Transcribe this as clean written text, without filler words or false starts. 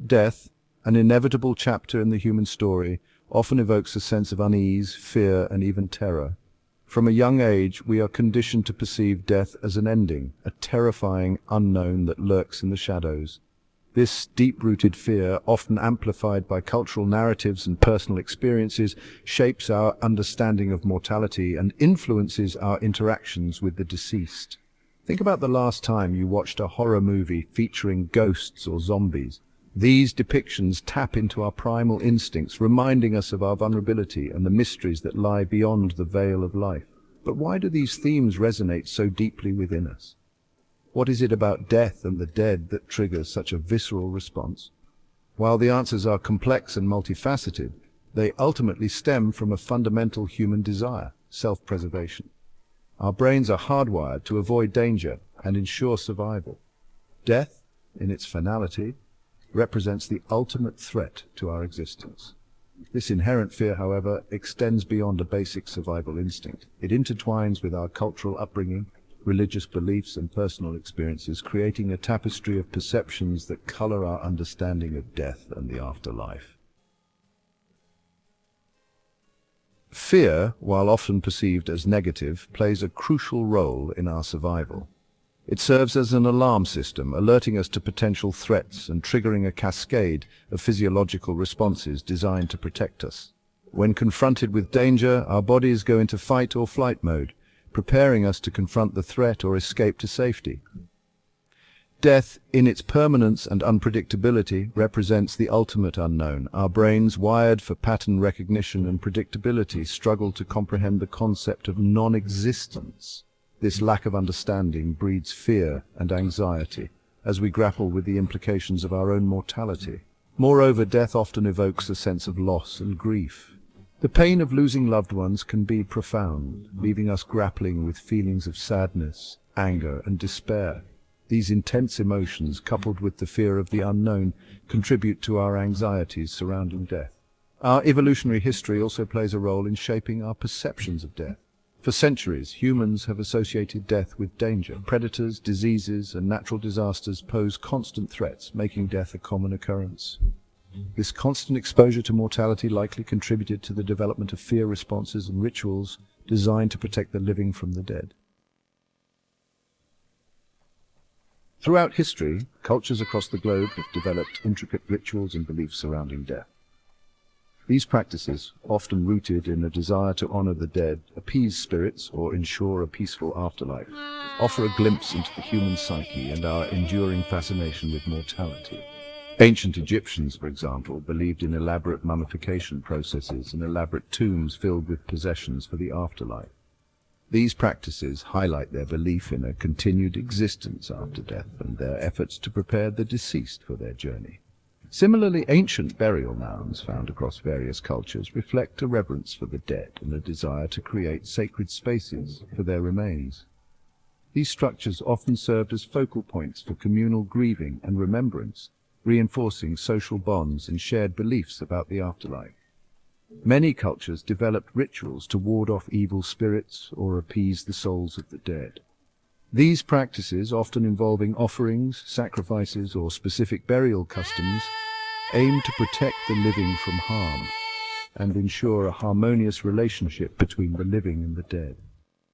Death, an inevitable chapter in the human story, often evokes a sense of unease, fear, and even terror. From a young age, we are conditioned to perceive death as an ending, a terrifying unknown that lurks in the shadows. This deep-rooted fear, often amplified by cultural narratives and personal experiences, shapes our understanding of mortality and influences our interactions with the deceased. Think about the last time you watched a horror movie featuring ghosts or zombies. These depictions tap into our primal instincts, reminding us of our vulnerability and the mysteries that lie beyond the veil of life. But why do these themes resonate so deeply within us? What is it about death and the dead that triggers such a visceral response? While the answers are complex and multifaceted, they ultimately stem from a fundamental human desire: self-preservation. Our brains are hardwired to avoid danger and ensure survival. Death, in its finality, represents the ultimate threat to our existence. This inherent fear, however, extends beyond a basic survival instinct. It intertwines with our cultural upbringing, religious beliefs, and personal experiences, creating a tapestry of perceptions that color our understanding of death and the afterlife. Fear, while often perceived as negative, plays a crucial role in our survival. It serves as an alarm system, alerting us to potential threats and triggering a cascade of physiological responses designed to protect us. When confronted with danger, our bodies go into fight or flight mode, preparing us to confront the threat or escape to safety. Death, in its permanence and unpredictability, represents the ultimate unknown. Our brains, wired for pattern recognition and predictability, struggle to comprehend the concept of non-existence. This lack of understanding breeds fear and anxiety as we grapple with the implications of our own mortality. Moreover, death often evokes a sense of loss and grief. The pain of losing loved ones can be profound, leaving us grappling with feelings of sadness, anger, and despair. These intense emotions, coupled with the fear of the unknown, contribute to our anxieties surrounding death. Our evolutionary history also plays a role in shaping our perceptions of death. For centuries, humans have associated death with danger. Predators, diseases, and natural disasters pose constant threats, making death a common occurrence. This constant exposure to mortality likely contributed to the development of fear responses and rituals designed to protect the living from the dead. Throughout history, cultures across the globe have developed intricate rituals and beliefs surrounding death. These practices, often rooted in a desire to honor the dead, appease spirits, or ensure a peaceful afterlife, offer a glimpse into the human psyche and our enduring fascination with mortality. Ancient Egyptians, for example, believed in elaborate mummification processes and elaborate tombs filled with possessions for the afterlife. These practices highlight their belief in a continued existence after death and their efforts to prepare the deceased for their journey. Similarly, ancient burial mounds found across various cultures reflect a reverence for the dead and a desire to create sacred spaces for their remains. These structures often served as focal points for communal grieving and remembrance, reinforcing social bonds and shared beliefs about the afterlife. Many cultures developed rituals to ward off evil spirits or appease the souls of the dead. These practices, often involving offerings, sacrifices, or specific burial customs, aim to protect the living from harm and ensure a harmonious relationship between the living and the dead.